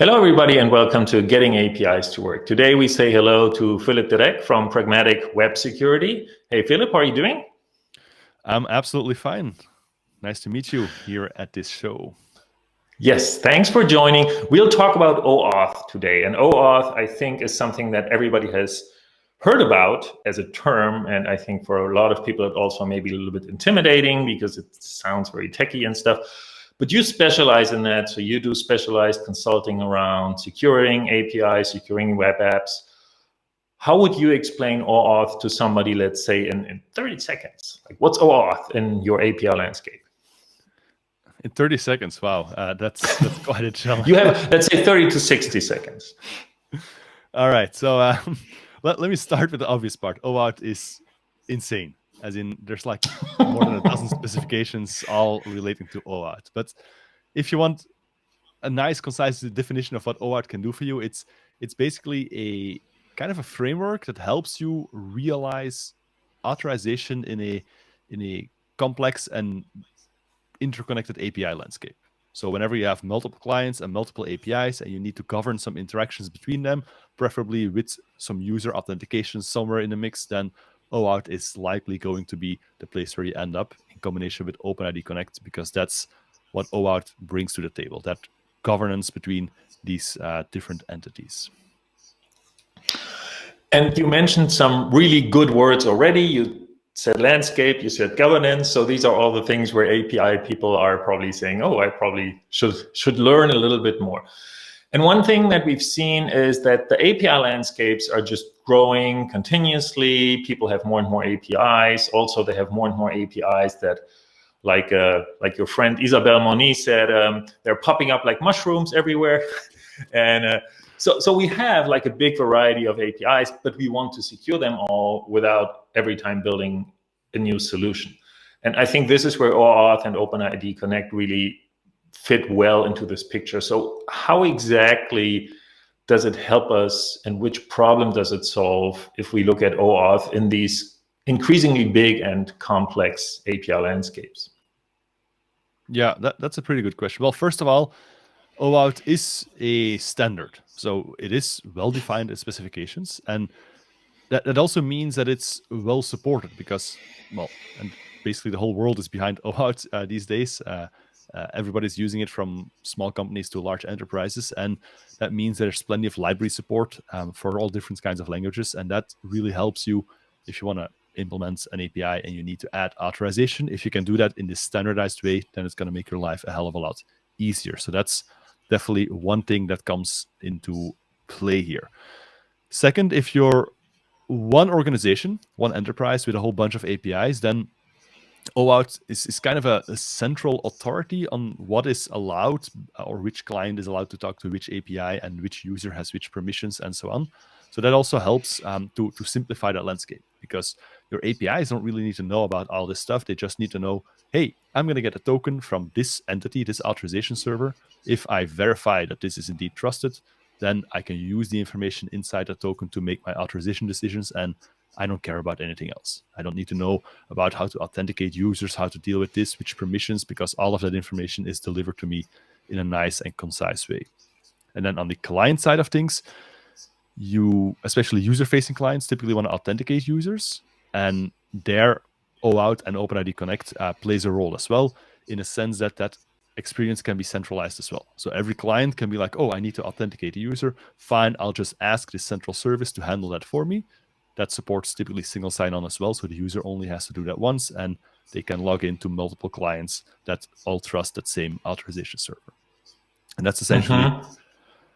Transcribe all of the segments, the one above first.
Hello, everybody, and welcome to Getting APIs to Work. Today, we say hello to Philippe from Pragmatic Web Security. Hey, Philippe, how are you doing? I'm absolutely fine. Nice to meet you here at this show. Yes, thanks for joining. We'll talk about OAuth today. And OAuth, I think, is something that everybody has heard about as a term. And I think for a lot of people, it also may be a little bit intimidating because it sounds very techy and stuff. But you specialize in that. So you do specialized consulting around securing APIs, securing web apps. How would you explain OAuth to somebody, let's say, in 30 seconds? Like, what's OAuth in your API landscape? In 30 seconds, wow, that's quite a challenge. You have, let's say, 30 to 60 seconds. All right, so let me start with the obvious part. OAuth is insane, as in there's like more than a dozen specifications all relating to OAuth. But if you want a nice, concise definition of what OAuth can do for you, it's basically a kind of a framework that helps you realize authorization in a complex and interconnected API landscape. So whenever you have multiple clients and multiple APIs and you need to govern some interactions between them, preferably with some user authentication somewhere in the mix, then OAuth is likely going to be the place where you end up in combination with OpenID Connect, because that's what OAuth brings to the table, that governance between these different entities. And you mentioned some really good words already. You said landscape, you said governance. So these are all the things where API people are probably saying, oh, I probably should learn a little bit more. And one thing that we've seen is that the API landscapes are just growing continuously. People have more and more APIs. Also, they have more and more APIs that, like your friend Isabel Moniz said, they're popping up like mushrooms everywhere. And so we have like a big variety of APIs, but we want to secure them all without every time building a new solution. And I think this is where OAuth and OpenID Connect really fit well into this picture. So how exactly does it help us, and which problem does it solve if we look at OAuth in these increasingly big and complex API landscapes? Yeah, that's a pretty good question. Well, first of all, OAuth is a standard, so it is well defined in specifications, and that also means that it's well supported because, well, and basically the whole world is behind OAuth these days. Everybody's using it, from small companies to large enterprises, and that means there's plenty of library support for all different kinds of languages, and that really helps you if you want to implement an API and you need to add authorization. If you can do that in this standardized way, then it's going to make your life a hell of a lot easier. So that's definitely one thing that comes into play here. Second, if you're one organization, one enterprise with a whole bunch of APIs, then OAuth is kind of a central authority on what is allowed, or which client is allowed to talk to which API and which user has which permissions and so on. So that also helps to simplify that landscape, because your APIs don't really need to know about all this stuff. They just need to know, hey, I'm going to get a token from this entity, this authorization server. If I verify that this is indeed trusted, then I can use the information inside the token to make my authorization decisions, and I don't care about anything else. I don't need to know about how to authenticate users, how to deal with this, which permissions, because all of that information is delivered to me in a nice and concise way. And then on the client side of things, you, especially user-facing clients, typically want to authenticate users, and their OAuth and OpenID Connect plays a role as well, in a sense that experience can be centralized as well. So every client can be like, oh, I need to authenticate a user. Fine, I'll just ask this central service to handle that for me. That supports typically single sign-on as well, so the user only has to do that once, and they can log into multiple clients that all trust that same authorization server. And that's essentially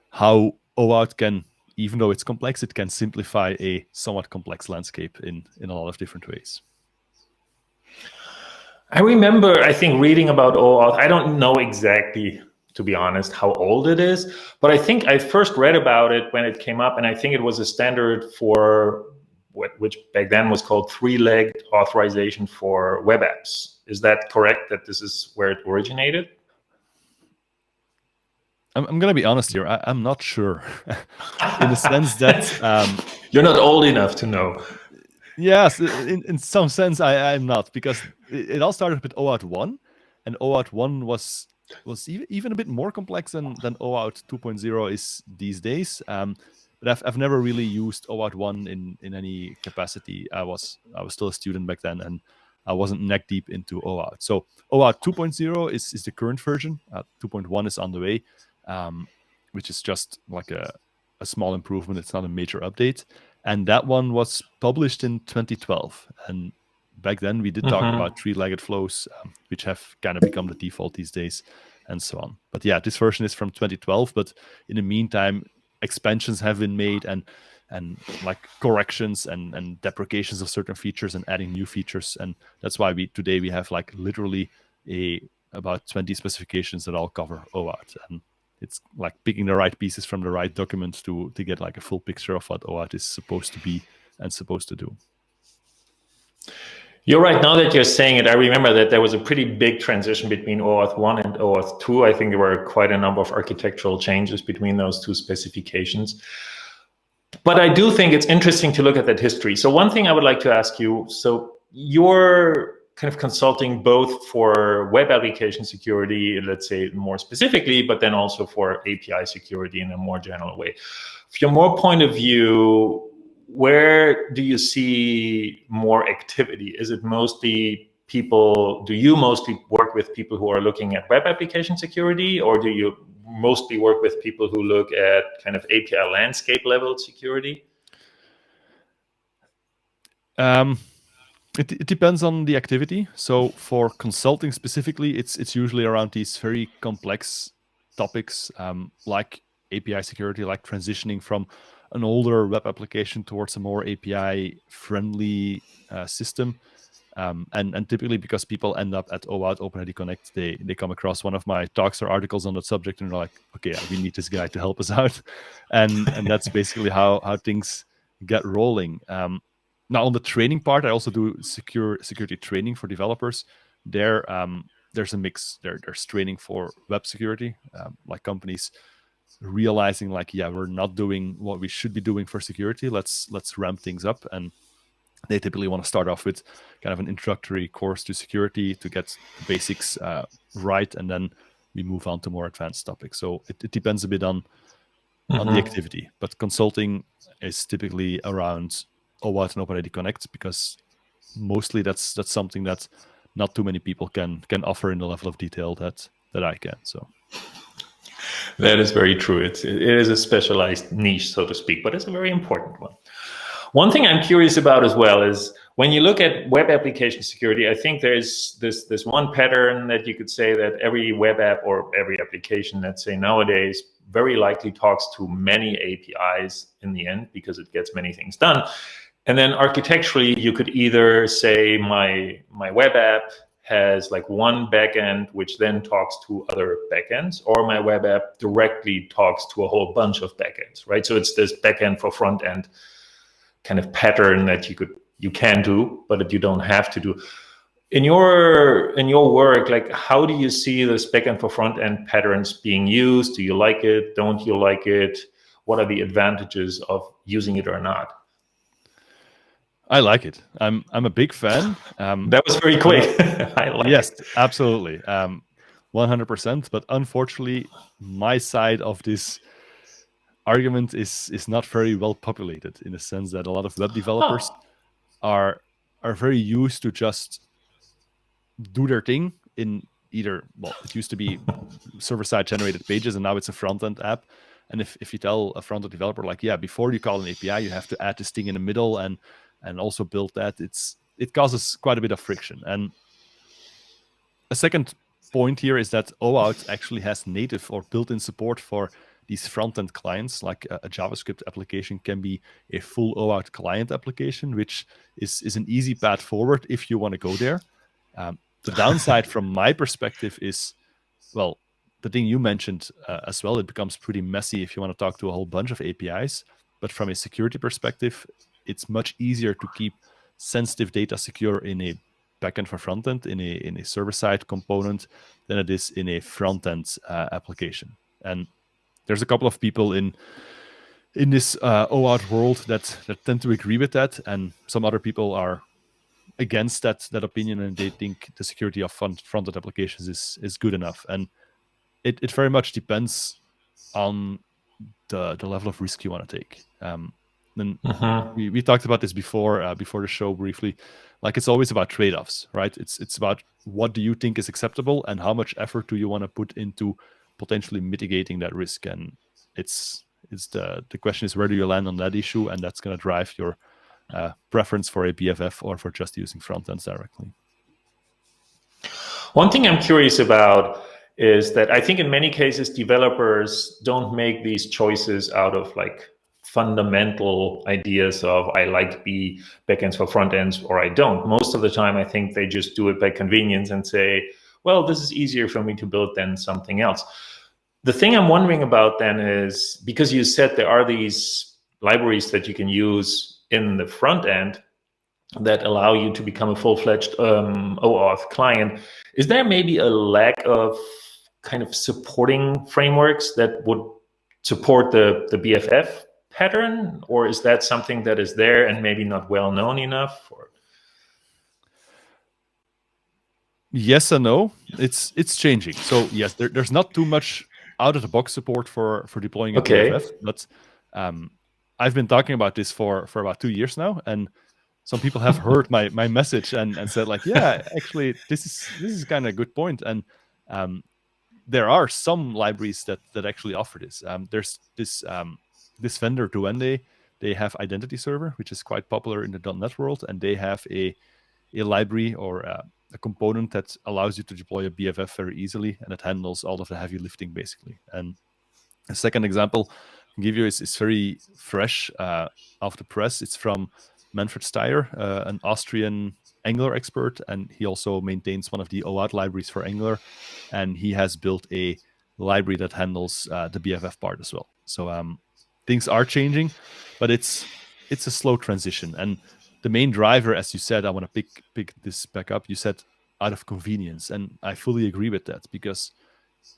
how OAuth can, even though it's complex, it can simplify a somewhat complex landscape in a lot of different ways. I remember, I think, reading about OAuth. I don't know exactly, to be honest, how old it is, but I think I first read about it when it came up, and I think it was a standard for which back then was called three-legged authorization for web apps. Is that correct, that this is where it originated? I'm going to be honest here. I'm not sure, in the sense that you're not old enough to know. Yes, in some sense, I'm not, because it all started with OAuth 1, and OAuth 1 was was even a bit more complex than OAuth 2.0 is these days. But I've never really used OAuth 1 in any capacity. I was still a student back then, and I wasn't neck deep into OAuth. So OAuth 2.0 is the current version. 2.1 is on the way, which is just like a small improvement. It's not a major update. And that one was published in 2012. And back then we did talk about three-legged flows, which have kind of become the default these days, and so on. But yeah, this version is from 2012. But in the meantime, expansions have been made and like corrections and deprecations of certain features and adding new features. And that's why today we have like literally about 20 specifications that all cover OAuth. And it's like picking the right pieces from the right documents to get like a full picture of what OAuth is supposed to be and supposed to do. You're right. Now that you're saying it, I remember that there was a pretty big transition between OAuth 1 and OAuth 2. I think there were quite a number of architectural changes between those two specifications. But I do think it's interesting to look at that history. So one thing I would like to ask you, so you're kind of consulting both for web application security, let's say more specifically, but then also for API security in a more general way. From your point of view, where do you see more activity? Is it mostly do you mostly work with people who are looking at web application security, or do you mostly work with people who look at kind of API landscape level security? It depends on the activity. So for consulting specifically, it's usually around these very complex topics, like API security, like transitioning from an older web application towards a more API friendly system. And typically, because people end up at OAuth OpenID Connect, they come across one of my talks or articles on that subject, and they're like, okay, we need this guy to help us out. And that's basically how things get rolling. Now, on the training part, I also do security training for developers. There's a mix. There's training for web security, like companies realizing like, yeah, we're not doing what we should be doing for security. Let's ramp things up. And they typically want to start off with kind of an introductory course to security to get the basics right, and then we move on to more advanced topics. So it depends a bit on the activity, but consulting is typically around OAuth and OpenID Connect, because mostly that's something that not too many people can offer in the level of detail that I can. So that is very true. It is a specialized niche, so to speak, but it's a very important one. One thing I'm curious about as well is when you look at web application security, I think there's this one pattern that you could say that every web app or every application, let's say nowadays, very likely talks to many APIs in the end because it gets many things done. And then architecturally, you could either say my web app has like one backend, which then talks to other backends, or my web app directly talks to a whole bunch of backends, right? So it's this backend for front end kind of pattern that you can do, but that you don't have to do. In your work, like how do you see this backend for front end patterns being used? Do you like it? Don't you like it? What are the advantages of using it or not? I like it. I'm a big fan. That was very quick. I like yes, it. absolutely. 100%. But unfortunately, my side of this argument is not very well populated, in the sense that a lot of web developers are very used to just do their thing in either, well, it used to be server-side generated pages, and now it's a front-end app. And if you tell a front-end developer, like, yeah, before you call an API, you have to add this thing in the middle and also build that, it causes quite a bit of friction. And a second point here is that OAuth actually has native or built-in support for these front-end clients. Like a JavaScript application can be a full OAuth client application, which is an easy path forward if you want to go there. The downside from my perspective is, well, the thing you mentioned as well, it becomes pretty messy if you want to talk to a whole bunch of APIs. But from a security perspective, it's much easier to keep sensitive data secure in a backend for frontend, in a server-side component, than it is in a front-end application. And there's a couple of people in this OAuth world that tend to agree with that, and some other people are against that opinion, and they think the security of front-end applications is good enough. And it very much depends on the level of risk you want to take. Then we talked about this before the show briefly. Like, it's always about trade-offs, right? It's about what do you think is acceptable and how much effort do you want to put into potentially mitigating that risk. And it's the question is, where do you land on that issue, and that's going to drive your preference for a BFF or for just using frontends directly. One thing I'm curious about is that I think in many cases developers don't make these choices out of like fundamental ideas of I like B backends for front ends or I don't. Most of the time I think they just do it by convenience and say, well, this is easier for me to build than something else. The thing I'm wondering about then is, because you said there are these libraries that you can use in the front end that allow you to become a full-fledged OAuth client, is there maybe a lack of kind of supporting frameworks that would support the BFF pattern, or is that something that is there and maybe not well known enough? Or? Yes and no. It's changing. So yes, there's not too much out of the box support for deploying a BFF, but I've been talking about this for about 2 years now, and some people have heard my message and said like, yeah, actually this is kind of a good point. And there are some libraries that actually offer this. There's this vendor Duende. They have Identity Server, which is quite popular in the .NET world, and they have a library or a component that allows you to deploy a BFF very easily, and it handles all of the heavy lifting basically. And a second example I can give you is very fresh off the press. It's from Manfred Steyer, an Austrian Angular expert, and he also maintains one of the OAuth libraries for Angular, and he has built a library that handles the BFF part as well. So things are changing, but it's a slow transition. And the main driver, as you said, I want to pick this back up. You said out of convenience, and I fully agree with that, because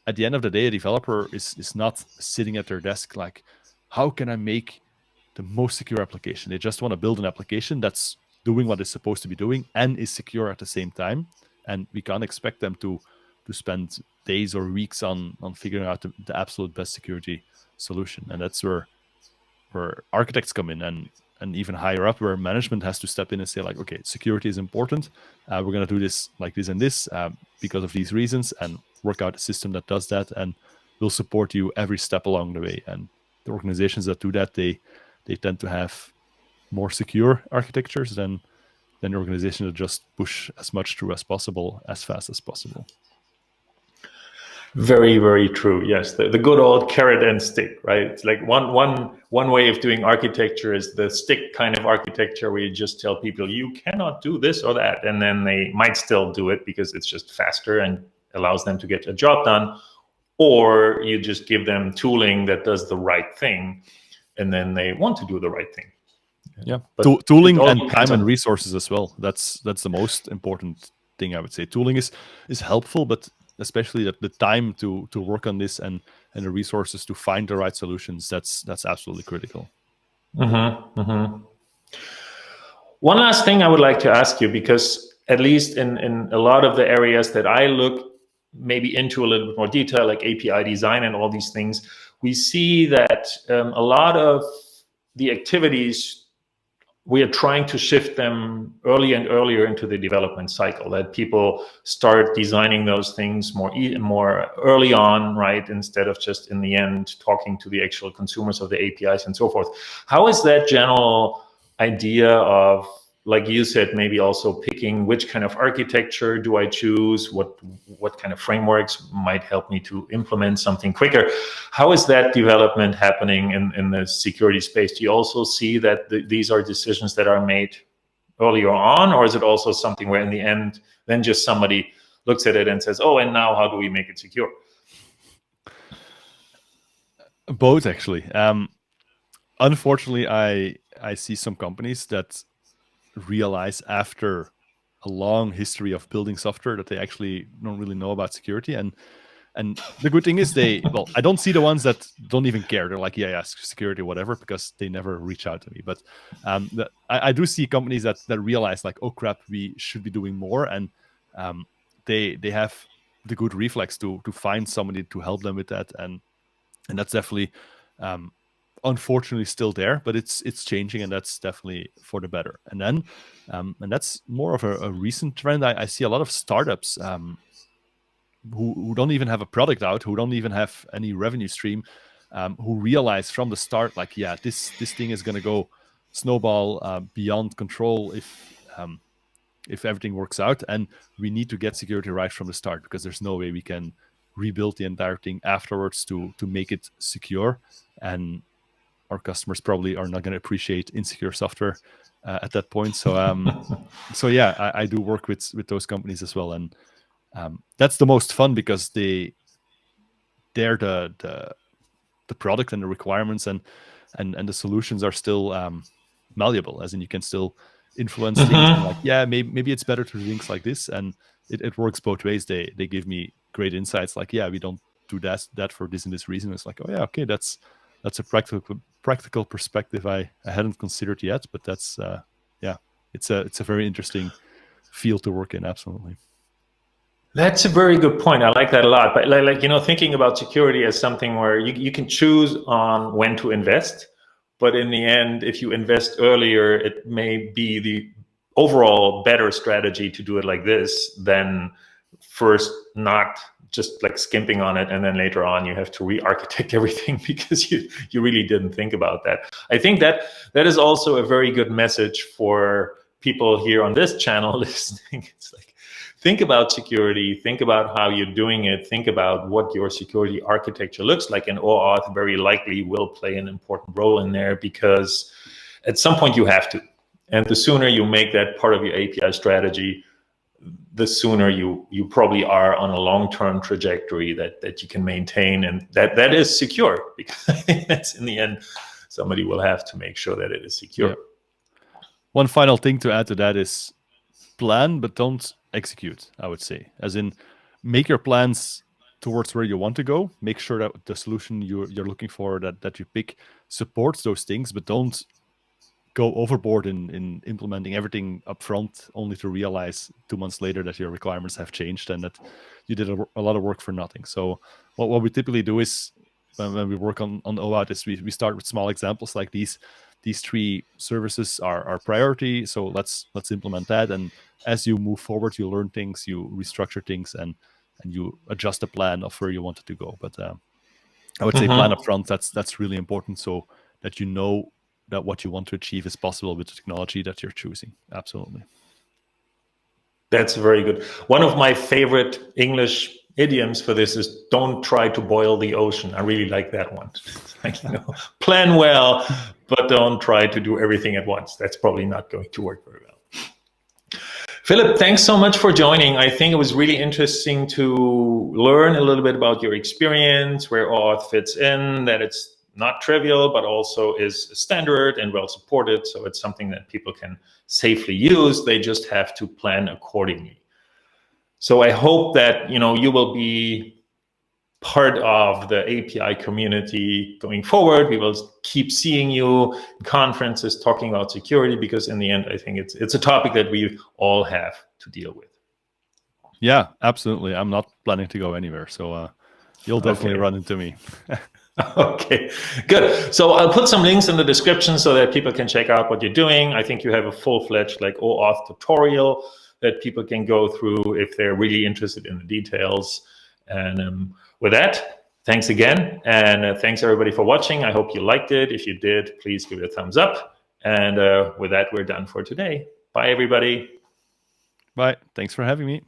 at the end of the day, a developer is not sitting at their desk like, how can I make the most secure application? They just want to build an application that's doing what it's supposed to be doing and is secure at the same time. And we can't expect them to spend days or weeks on figuring out the absolute best security solution. And that's where architects come in, and even higher up, where management has to step in and say like, okay, security is important. We're going to do this like this and this because of these reasons, and work out a system that does that, and will support you every step along the way. And the organizations that do that, they tend to have more secure architectures than the organization that just push as much through as possible, as fast as possible. Very, very true. Yes, the good old carrot and stick, right? It's like one way of doing architecture is the stick kind of architecture, where you just tell people you cannot do this or that, and then they might still do it because it's just faster and allows them to get a job done. Or you just give them tooling that does the right thing, and then they want to do the right thing. Yeah, tooling and time and resources as well. That's the most important thing, I would say. Tooling is helpful, but especially the time to work on this and the resources to find the right solutions, that's absolutely critical. One last thing I would like to ask you, because at least in a lot of the areas that I look maybe into a little bit more detail, like API design and all these things, we see that a lot of the activities, we are trying to shift them earlier and earlier into the development cycle, that people start designing those things more early on, right? Instead of just in the end talking to the actual consumers of the APIs and so forth. How is that general idea of, like you said, maybe also picking which kind of architecture do I choose, what kind of frameworks might help me to implement something quicker? How is that development happening in the security space? Do you also see that these are decisions that are made earlier on, or is it also something where in the end, then just somebody looks at it and says, oh, and now how do we make it secure? Both, actually. Unfortunately, I see some companies that realize after a long history of building software that they actually don't really know about security. And the good thing is I don't see the ones that don't even care. They're like, yeah, security, whatever, because they never reach out to me. But I do see companies that realize like, oh crap, we should be doing more. And they have the good reflex to find somebody to help them with that, and that's definitely unfortunately still there, but it's changing, and that's definitely for the better. And then and that's more of a recent trend. I see a lot of startups who don't even have a product out, who don't even have any revenue stream, who realize from the start, like, yeah, this thing is going to go snowball beyond control if everything works out, and we need to get security right from the start, because there's no way we can rebuild the entire thing afterwards to make it secure, and our customers probably are not going to appreciate insecure software at that point. So so yeah, I do work with those companies as well, and that's the most fun, because they're the product and the requirements and the solutions are still malleable, as in you can still influence things, and like, yeah, maybe it's better to do things like this, and it works both ways. They give me great insights, like, yeah, we don't do that for this and this reason. It's like, oh yeah, okay, that's a practical perspective I hadn't considered yet, but that's yeah, it's a very interesting field to work in. Absolutely. That's a very good point. I like that a lot. But like thinking about security as something where you can choose on when to invest, but in the end, if you invest earlier, it may be the overall better strategy to do it like this than first not just like skimping on it, and then later on you have to re-architect everything because you really didn't think about that. I think that is also a very good message for people here on this channel listening. It's like, think about security, think about how you're doing it, think about what your security architecture looks like, and OAuth very likely will play an important role in there, because at some point you have to. And the sooner you make that part of your API strategy, the sooner you probably are on a long-term trajectory that you can maintain, and that is secure, because I think that's, in the end, somebody will have to make sure that it is secure. Yeah. One final thing to add to that is plan, but don't execute, I would say. As in, make your plans towards where you want to go. Make sure that the solution you're looking for, that you pick, supports those things, but don't go overboard in implementing everything up front, only to realize 2 months later that your requirements have changed and that you did a lot of work for nothing. So what we typically do is, when we work on OAuth, is we start with small examples like these 3 services are our priority, so let's implement that. And as you move forward, you learn things, you restructure things, and you adjust the plan of where you want it to go. But I would say plan up front. That's really important, so that you know that what you want to achieve is possible with the technology that you're choosing. Absolutely. That's very good. One of my favorite English idioms for this is, don't try to boil the ocean. I really like that one. Like, plan well, but don't try to do everything at once. That's probably not going to work very well. Philippe, thanks so much for joining. I think it was really interesting to learn a little bit about your experience, where OAuth fits in, that it's not trivial, but also is standard and well supported. So it's something that people can safely use. They just have to plan accordingly. So I hope that you will be part of the API community going forward. We will keep seeing you in conferences talking about security, because in the end, I think it's a topic that we all have to deal with. Yeah, absolutely. I'm not planning to go anywhere, so you'll definitely run into me. Okay, good. So I'll put some links in the description so that people can check out what you're doing. I think you have a full-fledged OAuth tutorial that people can go through if they're really interested in the details. And with that, thanks again. And thanks everybody for watching. I hope you liked it. If you did, please give it a thumbs up. And with that, we're done for today. Bye, everybody. Bye. Thanks for having me.